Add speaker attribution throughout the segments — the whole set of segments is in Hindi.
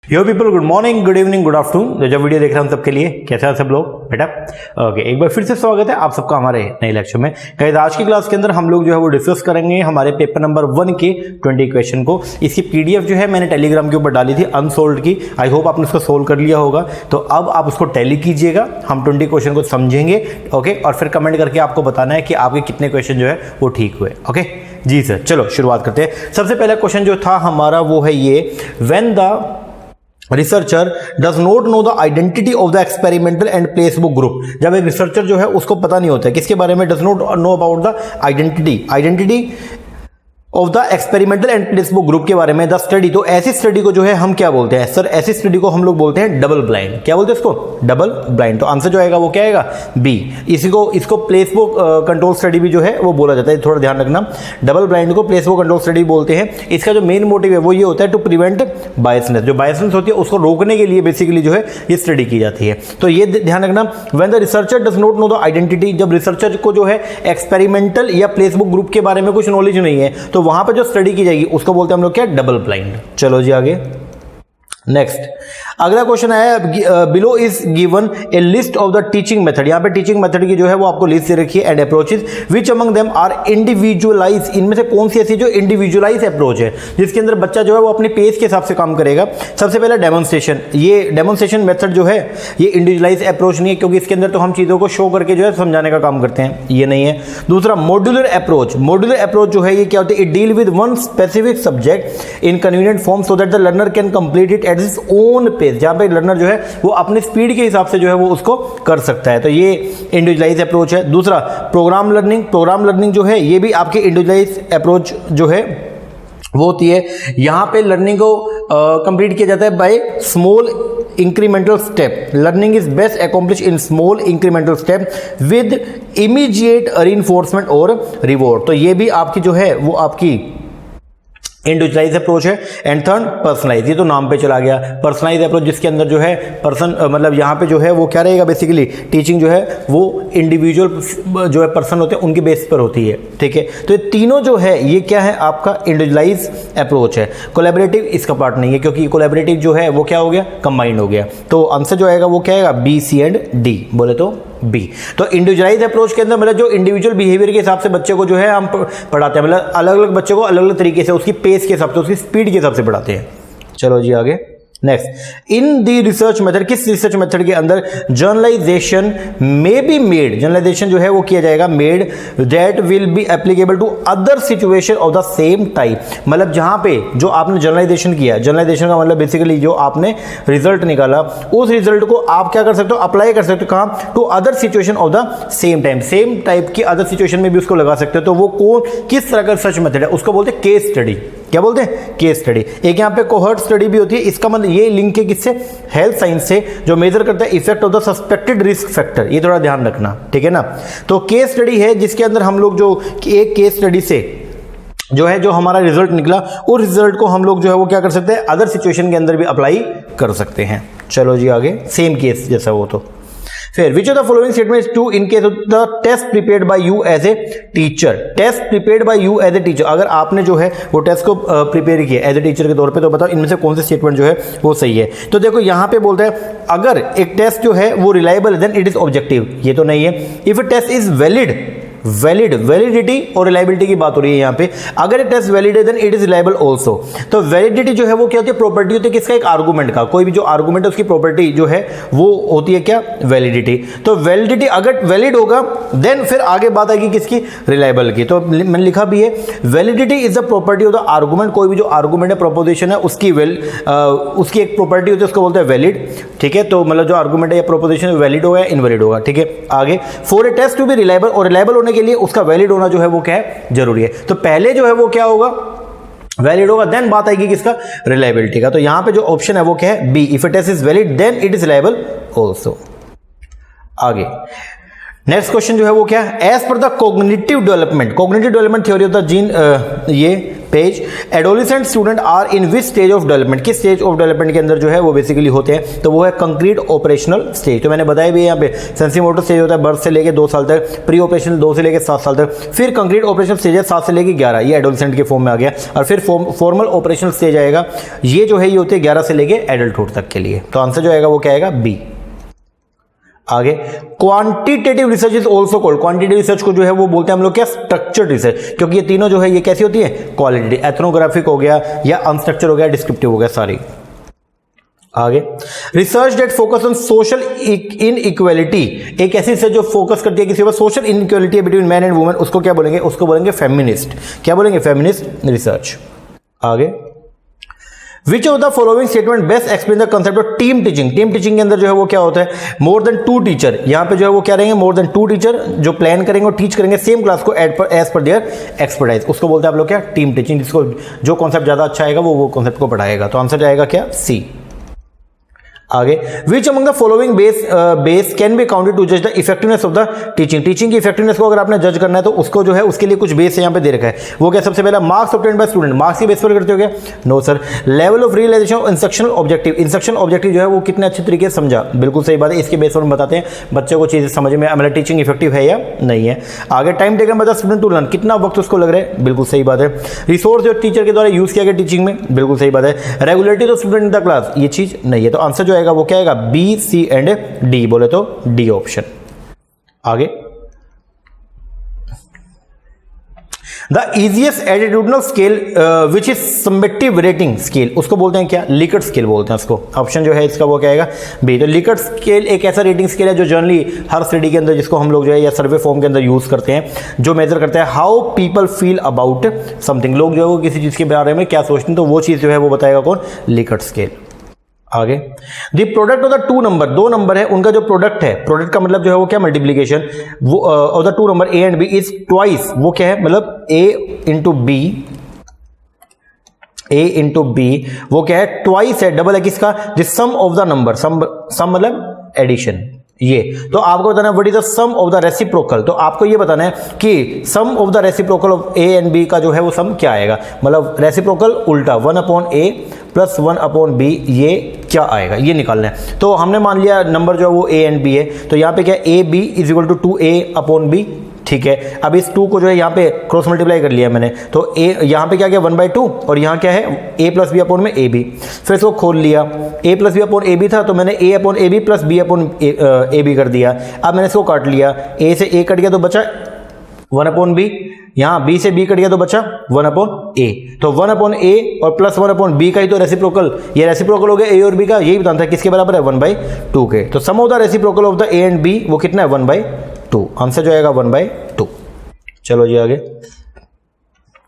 Speaker 1: यो people, good morning, good evening, good afternoon. जो वीडियो देख रहे हैं हम सबके लिए कैसे हैं सब लोग बेटा? ओके, एक बार फिर से स्वागत है आप सबका हमारे नए लेक्चर में। गाइस, आज की क्लास के अंदर हम लोग जो है वो डिस्कस करेंगे हमारे पेपर नंबर 1 के 20 क्वेश्चन को। इसकी पीडीएफ जो है मैंने टेलीग्राम के ऊपर डाली थी अनसोल्ड की। आई होप आपने उसको सोल्व कर लिया होगा। तो अब आप उसको टैली कीजिएगा, हम 20 क्वेश्चन को समझेंगे। ओके, और फिर कमेंट करके आपको बताना है कि आपके कितने क्वेश्चन जो है वो ठीक हुए। ओके जी सर, चलो शुरुआत करते हैं। सबसे पहला क्वेश्चन जो था हमारा वो है ये, when the researcher does not know the identity of the experimental and placebo group. जब एक रिसर्चर जो है उसको पता नहीं होता है किसके बारे में, does not know about the identity of the experimental and placebo group के बारे में, द स्टडी। तो ऐसी स्टडी को जो है हम क्या बोलते हैं सर? ऐसी स्टडी को हम लोग बोलते हैं डबल ब्लाइंड। क्या बोलते हैं इसको? Double blind. तो आंसर जो आएगा वो क्या आएगा? बी। इसको प्लेसबुक कंट्रोल स्टडी भी जो है वो बोला जाता है, थोड़ा ध्यान रखना। डबल ब्लाइंड को प्लेसबुक कंट्रोल स्टडी बोलते हैं। इसका जो मेन मोटिव है वो ये होता है टू प्रिवेंट बायसनेस। जो बायसनेस होती है उसको रोकने के लिए बेसिकली जो है ये स्टडी की जाती है। तो ये ध्यान रखना, when the researcher does not know the identity. जब रिसर्चर को जो है एक्सपेरिमेंटल या प्लेसबुक ग्रुप के बारे में कुछ नॉलेज नहीं है तो वहां पर जो स्टडी की जाएगी उसको बोलते हैं हम लोग क्या? Double blind. चलो जी आगे नेक्स्ट अगला क्वेश्चन है, below is given A list of the teaching method. यहां पे टीचिंग मेथड की जो है वो आपको लिस्ट दे रखी है, and approaches which among them are individualise. इनमें से कौन सी ऐसी जो इंडिविजुअलाइज अप्रोच है जिसके अंदर बच्चा जो है वो अपने पेस के हिसाब से काम करेगा। सबसे पहला डेमोन्स्ट्रेशन। ये डेमोन्स्ट्रेशन मेथड जो है ये इंडिविजुअलाइज अप्रोच नहीं है, क्योंकि इसके अंदर तो हम चीजों को शो करके जो है समझाने का काम करते हैं, ये नहीं है। दूसरा मॉड्यूलर अप्रोच। मॉड्यूलर अप्रोच जो है ये क्या होता है? It deal with one specific subject in convenient form so that the learner can complete it at his own pace. जहां पे लर्नर जो है वो अपनी स्पीड के हिसाब से जो है वो उसको कर सकता है। तो ये इंडिविजुअलाइज अप्रोच है। दूसरा प्रोग्राम लर्निंग। प्रोग्राम लर्निंग जो है ये भी आपकी इंडिविजुअलाइज अप्रोच जो है वो होती है। यहां पे लर्निंग को कंप्लीट किया जाता है by small incremental step. Learning is best accomplish in small incremental step with immediate reinforcement और रिवॉर्ड। तो ये भी आपकी जो है वो आपकी इंडिविजुअलाइज अप्रोच है। And third personalise. ये तो नाम पे चला गया, पर्सनलाइज अप्रोच, जिसके अंदर जो है पर्सन मतलब यहाँ पे जो है वो क्या रहेगा? बेसिकली टीचिंग जो है वो इंडिविजुअल जो है पर्सन होते हैं उनके बेस पर होती है। ठीक है, तो ये तीनों जो है ये क्या है? आपका इंडिविजुअलाइज अप्रोच है। कोलैबोरेटिव इसका पार्ट नहीं है, क्योंकि कोलैबोरेटिव जो है वो क्या हो गया? कंबाइंड हो गया। तो आंसर जो आएगा वो क्या आएगा? B, C and D. बोले तो बी। तो इंडिविजुअलाइज अप्रोच के अंदर मतलब जो इंडिविजुअल बिहेवियर के हिसाब से बच्चे को जो है हम पढ़ाते हैं, मतलब अलग अलग बच्चे को अलग अलग तरीके से उसकी पेस के हिसाब से उसकी स्पीड के हिसाब से पढ़ाते हैं। चलो जी आगे next, in the research method. किस रिसर्च मेथड के अंदर generalisation may be made. Generalisation जो है वो किया जाएगा made that will be applicable to other situation of the same type. मतलब जहां पे जो आपने जर्नलाइजेशन किया, जर्नलाइजेशन का मतलब बेसिकली जो आपने रिजल्ट निकाला उस रिजल्ट को आप क्या कर सकते हो? अप्लाई कर सकते हो। कहां? To other situation of the same time. Same type की अदर सिचुएशन में भी उसको लगा सकते हो। तो वो कौन किस तरह का रिसर्च मेथड है? उसको बोलते हैं केस स्टडी। क्या बोलते हैं? Case study. एक यहां पे कोहॉर्ट स्टडी भी होती है। इसका मतलब ये लिंक है किससे? हेल्थ साइंस से, जो मेजर करता है effect of the suspected risk factor. ये थोड़ा ध्यान रखना, ठीक है ना? तो केस स्टडी है जिसके अंदर हम लोग जो एक केस स्टडी से जो है जो हमारा रिजल्ट निकला उस रिजल्ट को हम लोग जो है वो क्या कर सकते हैं? अदर सिचुएशन के अंदर भी अप्लाई कर सकते हैं। चलो जी आगे, सेम केस जैसा वो। तो फिर which of the following statement is true in case of the test prepared by you as a teacher. Test prepared by you as a teacher. अगर आपने जो है वो टेस्ट को प्रिपेयर किया एज ए टीचर के तौर पे, तो बताओ इनमें से कौन से स्टेटमेंट जो है वो सही है? तो देखो यहां पे बोलता है अगर एक टेस्ट जो है वो रिलायबल है देन इट इज ऑब्जेक्टिव। ये तो नहीं है। If a test is validity और रिलायबिलिटी की बात हो रही है यहाँ पे। अगर टेस्ट वैलिड है then it is reliable also. तो वैलिडिटी जो है वो क्या होती है? प्रॉपर्टी होती है किसका? एक आर्गुमेंट का। कोई भी जो आर्गुमेंट है उसकी प्रॉपर्टी जो है वो होती है क्या? वैलिडिटी। तो वैलिडिटी अगर वैलिड होगा देन फिर आगे बात आएगी किसकी? रिलायबल की। तो मैंने लिखा भी है validity is the property of the argument. कोई भी जो आर्गुमेंट है, प्रोपोजिशन है, उसकी उसकी एक प्रॉपर्टी होती है, उसको बोलते हैं वैलिड। ठीक है, तो मतलब जो आर्गुमेंट है या प्रोपोजिशन वैलिड होगा या इनवैलिड होगा। ठीक है, आगे for a test to be reliable, और रिलायबल होने के लिए उसका वैलिड होना जो है वो क्या है? जरूरी है। तो पहले जो है वो क्या होगा? वैलिड होगा, देन बात आएगी किसका? रिलायबिलिटी का। तो यहां पे जो ऑप्शन है वो क्या है? B. If a test is valid then it is reliable also. आगे नेक्स्ट क्वेश्चन जो है वो क्या है? As per the cognitive development theory of the Jean, ये पेज adolescent student are in which stage of development, किस स्टेज ऑफ डेवलपमेंट के अंदर जो है वो बेसिकली होते हैं, तो वो है कंक्रीट ऑपरेशनल स्टेज। तो मैंने बताया भी यहाँ पे सेंसरी मोटर स्टेज होता है बर्थ से लेके 2 साल तक, प्री ऑपरेशनल 2 से लेके 7 साल तक, फिर कंक्रीट ऑपरेशनल स्टेज है 7 से लेके 11, ये एडोलिसेंट के फॉर्म में आ गया, और फिर फॉर्मल ऑपरेशनल स्टेज आएगा, ये जो है ये होते हैं 11 से लेके एडल्टहुड तक के लिए। तो आंसर जो आएगा वो क्या आएगा, बी। आगे quantitative research is also called, quantitative research को जो है वो बोलते हैं हम लोग क्या, स्ट्रक्चर्ड रिसर्च, क्योंकि ये तीनों जो है ये कैसी होती है, क्वालिटेटिव, एथनोग्राफिक हो गया या अनस्ट्रक्चर हो गया, डिस्क्रिप्टिव हो गया सारी। आगे research that focus on social inequality, एक ऐसी रिसर्च जो फोकस करती है किसी पर social inequality between man and women, उसको क्या बोलेंगे, उसको बोलेंगे फेमिनिस्ट। क्या बोलेंगे, फेमिनिस्ट रिसर्च। आगे विच of the following statement best explain the concept of team teaching, team teaching के अंदर जो है वो क्या होता है, मोर देन 2 टीचर, यहां पे जो है वो क्या रहेंगे, मोर देन 2 टीचर जो प्लान करेंगे और टीच करेंगे सेम क्लास को एज पर देयर एक्सपर्टाइज, उसको बोलते हैं आप लोग क्या, टीम टीचिंग, जिसको जो कॉन्सेप्ट ज्यादा अच्छा आएगा वो कॉन्सेप्ट को पढ़ाएगा। तो आंसर जाएगा क्या, सी। आगे which among the following base can be counted to जज the effectiveness of the teaching, teaching की इफेक्टिवनेस को अगर आपने जज करना है तो उसको जो है उसके लिए कुछ बेस यहां पे दे रखा है, वो क्या, सबसे पहला marks obtained by student, marks की बेस पर करते हो क्या, no sir. Level of realisation of instructional objective, instructional objective जो है वो कितने अच्छे तरीके से समझा, बिल्कुल सही बात है, इसके बेस पर हम बताते हैं बच्चे को चीजें समझ में, मतलब टीचिंग इफेक्टिव है या नहीं है। आगे time taken by the student to learn, कितना वक्त उसको लग रहा है, बिल्कुल सही बात है। रिसोर्स जो टीचर के द्वारा यूज किया गया टीचिंग में, बिल्कुल सही बात है। Regularity of student in the class, ये चीज नहीं है। तो आंसर जो आएगा वो क्या आएगा, बी, सी एंड डी, बोले तो डी ऑप्शन। आगे the easiest attitudinal scale which is summative rating scale, उसको बोलते हैं क्या, लिकर्ट स्केल बोलते हैं उसको। ऑप्शन जो है इसका वो क्या आएगा, बी। तो लिकर्ट स्केल एक ऐसा रेटिंग स्केल है जो जनरली हर स्टडी के अंदर, जिसको हम लोग जो है या सर्वे फॉर्म के अंदर यूज करते हैं, जो मेजर करते हैं how people feel about something, लोग जो है वो किसी चीज के बारे में क्या सोचते हैं, तो वो चीज जो है वो बताएगा कौन, लिकर्ट स्केल। आगे the product of the 2 number, 2 number है उनका जो प्रोडक्ट है, प्रोडक्ट का मतलब जो है वो क्या, मल्टीप्लीकेशन, वो of the 2 number A and B is twice, वो क्या है, मतलब ए इंटू बी, वो क्या है, ट्वाइस है, डबल है किसका, the sum of the number, sum मतलब एडिशन, ये। तो आपको बताना है what is the sum of the reciprocal, तो आपको ये बताना है कि sum of the reciprocal of A and B का जो है वो सम क्या आएगा, मतलब रेसिप्रोकल उल्टा 1/a प्लस 1/b, ये क्या आएगा, ये निकालना है। तो हमने मान लिया नंबर जो है वो ए एंड बी है, तो यहाँ पे क्या, A B is equal to 2a/b, ठीक है। अब इस 2 को जो है यहाँ पे क्रॉस मल्टीप्लाई कर लिया मैंने, तो a यहाँ पे क्या गया 1/2, और यहाँ क्या है a प्लस बी अपॉन में ए बी, फिर इसको खोल लिया, a plus B upon A B था तो मैंने a upon A B plus B upon A B कर दिया। अब मैंने इसको काट लिया, a से a कट गया तो बचा 1/b, यहाँ b से b कट गया तो बचा 1/a, तो 1/a और प्लस 1/b का ही तो रेसिप्रोकल, ये रेसिप्रोकल हो गया a और b का, यही बताना था किसके बराबर है, 1/2 के। तो sum of the reciprocal of the a and b वो कितना है, 1/2, आंसर जो आएगा 1/2। चलो जी आगे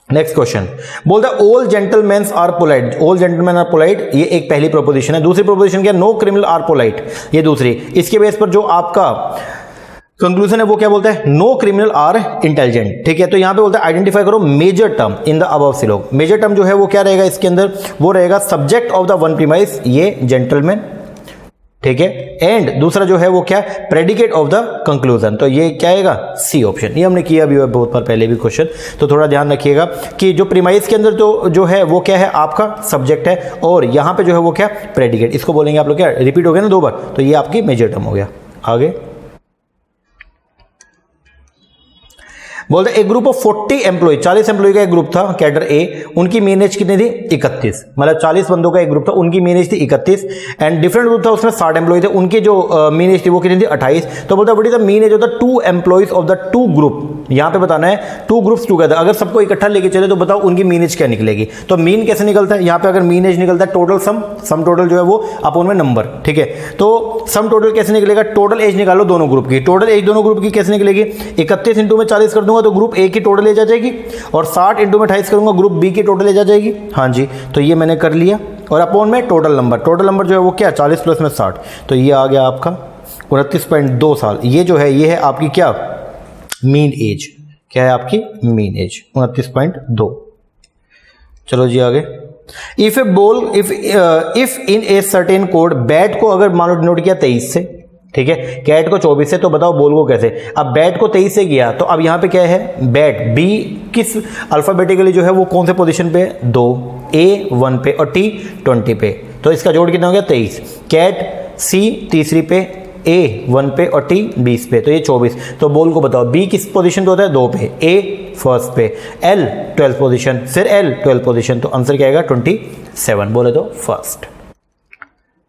Speaker 1: नेक्स्ट क्वेश्चन, बोलता है all gentleman are polite, all gentleman are polite, ये एक पहली प्रोपोजिशन है। दूसरी प्रोपोजिशन क्या, नो क्रिमिनल आर पोलाइट, ये दूसरी। इसके बेस पर जो आपका कंक्लूजन है वो क्या बोलता है, नो क्रिमिनल आर इंटेलिजेंट, ठीक है। तो यहां पे बोलता है आइडेंटिफाई करो major term in the above syllogism, major term जो है वो क्या रहेगा इसके अंदर, वो रहेगा subject of the one premise, ये जेंटलमैन, ठीक है। एंड दूसरा जो है वो क्या, प्रेडिकेट ऑफ द कंक्लूजन, तो ये क्या आएगा, सी ऑप्शन। ये हमने किया भी बहुत बार पहले भी क्वेश्चन, तो थोड़ा ध्यान रखिएगा कि जो प्रीमाइस के अंदर तो जो है वो क्या है, आपका सब्जेक्ट है, और यहां पे जो है वो क्या, प्रेडिकेट, इसको बोलेंगे आप लोग क्या, रिपीट हो गया ना 2 बार, तो ये आपकी मेजर टर्म हो गया। आगे बोलते एक ग्रुप ऑफ 40 एम्प्लॉय, 40 एम्प्लॉय का एक ग्रुप था कैडर ए, उनकी मीन एज कितनी थी, 31, मतलब 40 बंदों का एक ग्रुप था, उनकी मीन एज थी 31, एंड डिफरेंट ग्रुप था उसमें 60 एम्प्लॉय थे, उनकी जो मीन एज थी वो कितनी थी, 28। तो बोलता what is the mean age of the 2 employees of the 2 group, यहां पे बताना है 2 ग्रुप्स टुगेदर, अगर सबको इकट्ठा लेके चले तो बताओ उनकी मीन एज क्या निकलेगी। तो मीन कैसे निकलता है, यहां पे अगर मीन एज निकलता है टोटल सम टोटल जो है वो अपॉन में नंबर, ठीक है। तो सम टोटल कैसे निकलेगा, टोटल एज निकालो दोनों ग्रुप की, टोटल एज दोनों ग्रुप की कैसे निकलेगी, 31 इंटू में 40 कर दूंगा तो ग्रुप ए की टोटल एज आ जाएगी, और 60 इंटू में 28 करूंगा ग्रुप बी की टोटल एज आ जाएगी। हाँ जी, तो ये मैंने कर लिया, और अपॉन में टोटल नंबर जो है वो क्या, 40 प्लस में 60, तो ये आ गया आपका 29.2 साल। ये जो है ये है आपकी क्या, मीन एज, क्या है आपकी मीन एज 29.2। चलो जी आगे, if in a certain code, bat को अगर मान लो डिनोट किया 23 से, ठीक है, कैट को 24 से, तो बताओ बोल को कैसे। अब बैट को 23 से किया, तो अब यहाँ पे क्या है, बैट बी किस अल्फाबेटिकली जो है वो कौन से पोजीशन पे, 2, ए 1 पे और टी 20 पे, तो इसका जोड़ कितना हो गया 23। कैट सी तीसरी पे, ए 1 पे और टी 20 पे, तो ये 24। तो बोल को बताओ बी किस पोजीशन पे होता है, 2 पे, ए फर्स्ट पे, एल 12 पोजीशन, फिर एल 12 पोजीशन, तो आंसर क्या आएगा 27, बोले तो फर्स्ट।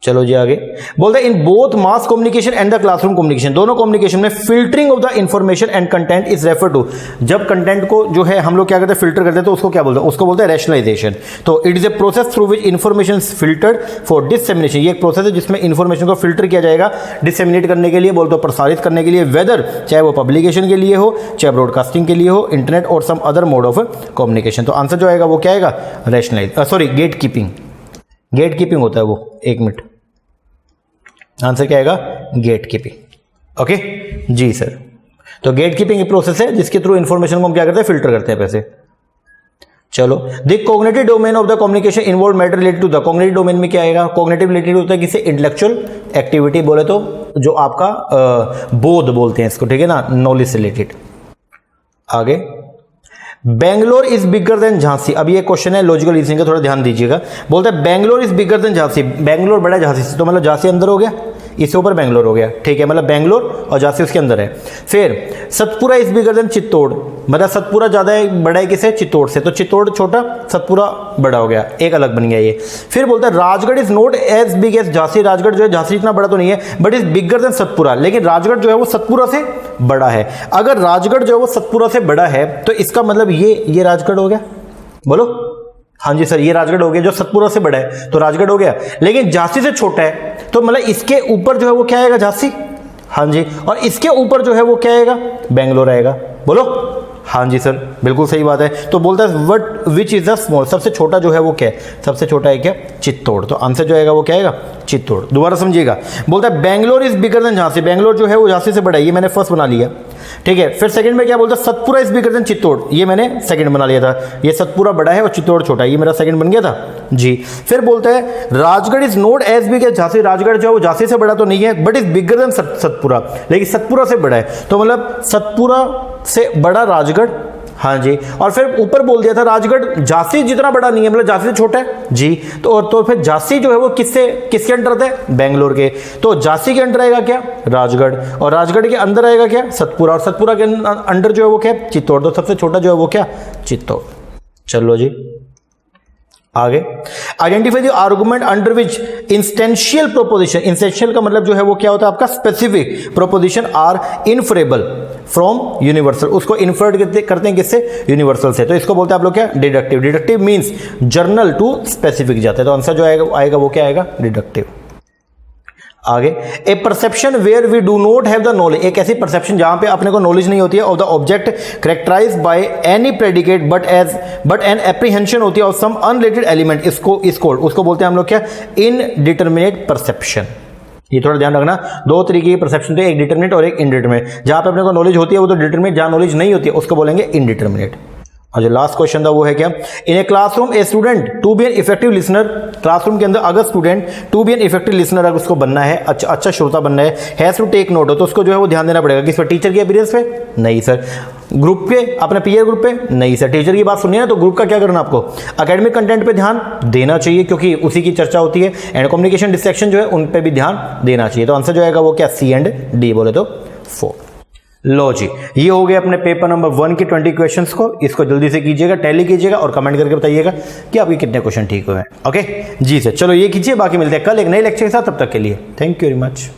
Speaker 1: चलो जी आगे बोलते हैं in both mass communication and the classroom communication, दोनों कम्युनिकेशन में filtering of the information and content is refer to, जब कंटेंट को जो है हम लोग क्या करते हैं, फिल्टर करते हैं, तो उसको क्या बोलते हैं, उसको बोलते हैं रैशनलाइजेशन। तो it is a process through which information is filtered for डिससेमिनेशन, ये एक प्रोसेस है जिसमें इंफॉर्मेशन को फिल्टर किया जाएगा डिससेमिनेट करने के लिए, बोलते हो प्रसारित करने के लिए, वेदर चाहे वो पब्लिकेशन के लिए हो, चाहे ब्रॉडकास्टिंग के लिए हो, इंटरनेट और some other mode of communication. तो आंसर जो आएगा वो क्या आएगा, rationalise, sorry gate keeping, gate keeping होता है वो, 1 मिनट, आंसर क्या आएगा, गेट कीपिंग। ओके जी सर, तो गेट कीपिंग एक प्रोसेस है जिसके थ्रू इंफॉर्मेशन को हम क्या करते हैं, फिल्टर करते हैं पैसे। चलो the cognitive domain of the communication involve matter related to the, cognitive domain में क्या आएगा, कॉग्निटिव रिलेटेड होता है किससे, इंटेलेक्चुअल एक्टिविटी, बोले तो जो आपका बोध बोलते हैं इसको, ठीक है ना, नॉलेज रिलेटेड। आगे Bangalore is bigger then Jhansi, अब ये क्वेश्चन है लॉजिकल रीजनिंग का, थोड़ा ध्यान दीजिएगा। बोलते हैं Bangalore is bigger then Jhansi, Bangalore बड़ा है झांसी से, तो मतलब झांसी अंदर हो गया, इससे ऊपर बेंगलोर हो गया, ठीक है, मतलब बेंगलोर और झांसी उसके अंदर है। फिर Satpura is bigger then Chittor, मतलब सतपुरा ज्यादा है, बड़ा है किसे, चित्तौड़ से, तो चित्तौड़ छोटा, सतपुरा बड़ा हो गया, एक अलग बन गया ये। फिर बोलता है Rajgarh is not as big as Jhansi, Rajgarh जो है झांसी इतना बड़ा तो नहीं है, but is bigger than Satpura, लेकिन राजगढ़ जो है वो सतपुरा से बड़ा है। अगर राजगढ़ जो है वो सतपुरा से बड़ा है तो इसका मतलब ये राजगढ़ हो गया, बोलो हाँ जी सर, ये राजगढ़ हो गया जो सतपुरा से बड़ा है, तो राजगढ़ हो गया, लेकिन झांसी से छोटा है, तो मतलब इसके ऊपर जो है वो क्या आएगा, झांसी, हाँ जी, और इसके ऊपर जो है वो क्या आएगा, बेंगलोर आएगा, बोलो हाँ जी सर, बिल्कुल सही बात है। तो बोलता है what which is the small, सबसे छोटा जो है वो क्या है, सबसे छोटा है क्या, चित्तौड़, तो आंसर जो आएगा वो क्या आएगा, चित्तौड़। दोबारा समझिएगा, बोलता है Bangalore is bigger then Jhansi, Bangalore जो है वो झांसी से बड़ा है, ये मैंने फर्स्ट बना लिया, ठीक है। फिर सेकंड में क्या बोलता है, Satpura is bigger then Chittor, ये मैंने सेकंड बना लिया था, ये सतपुरा बड़ा है और चित्तौड़ छोटा है, ये मेरा सेकंड बन गया था जी। फिर बोलता है Rajgarh is not as big as Jhansi, Rajgarh जो है वो झांसी से बड़ा तो नहीं है, but is bigger than Satpura, लेकिन सतपुरा से बड़ा है, तो मतलब सतपुरा से बड़ा राजगढ़, हाँ जी। और फिर ऊपर बोल दिया था राजगढ़ झांसी जितना बड़ा नहीं है, मतलब झांसी से छोटा है जी, तो फिर झांसी जो है वो किसके अंडर आता है, बेंगलोर के, तो झांसी के अंडर आएगा क्या, राजगढ़, और राजगढ़ के अंदर आएगा क्या, सतपुरा, और सतपुरा के अंडर जो है वो क्या, चित्तौड़, तो सबसे छोटा जो है वो क्या, चित्तौड़। चलो जी आगे, identify the argument under which instantial proposition, instantial का मतलब जो है वो क्या होता है आपका, specific proposition are inferable from universal, उसको इन्फर्ड करते हैं किससे, यूनिवर्सल से, तो इसको बोलते हैं आप लोग क्या, deductive, deductive means general to specific जाता है, तो आंसर जो आएगा वो क्या आएगा, डिडक्टिव। आगे a perception where we do not have the knowledge, एक ऐसी परसेप्शन जहां पे अपने को नॉलेज नहीं होती है of the object characterise by any predicate but an apprehension होती है ऑफ सम अनरिलेटेड एलिमेंट, उसको बोलते हैं हम लोग क्या, इनडिटरमिनेट परसेप्शन। ये थोड़ा ध्यान रखना, दो तरीके की परसेप्शन थे, एक डिटरमिनेट और एक इनडिटरमिनेट, जहां पे अपने को नॉलेज होती है वो तो डिटरमिनेट, जहां नॉलेज नहीं होती है उसको बोलेंगे इनडिटरमिनेट। और जो लास्ट क्वेश्चन था वो है क्या, in a classroom a student to be an effective listener, classroom के अंदर अगर student to be an effective listener, अगर उसको बनना है, अच्छा श्रोता बनना है, हैज टू टेक नोट हो, तो उसको जो है वो ध्यान देना पड़ेगा, किस पर, टीचर के अपीयरेंस पे, नहीं सर, ग्रुप पे, अपने पीयर ग्रुप पे, नहीं सर, टीचर की बात सुनिए ना, तो ग्रुप का क्या करना आपको, एकेडमिक कंटेंट पे ध्यान देना चाहिए क्योंकि उसी की चर्चा होती है, एंड कम्युनिकेशन डिस्ट्रैक्शन जो है उन पे भी ध्यान देना चाहिए, तो आंसर जो आएगा वो क्या, सी एंड डी, बोले तो 4। लो जी, ये हो गए अपने पेपर नंबर 1 के 20 क्वेश्चंस को, इसको जल्दी से कीजिएगा, टैली कीजिएगा और कमेंट करके बताइएगा कि आपके कितने क्वेश्चन ठीक हुए हैं। ओके जी सर, चलो ये कीजिए, बाकी मिलते हैं कल एक नए लेक्चर के साथ, तब तक के लिए थैंक यू वेरी मच।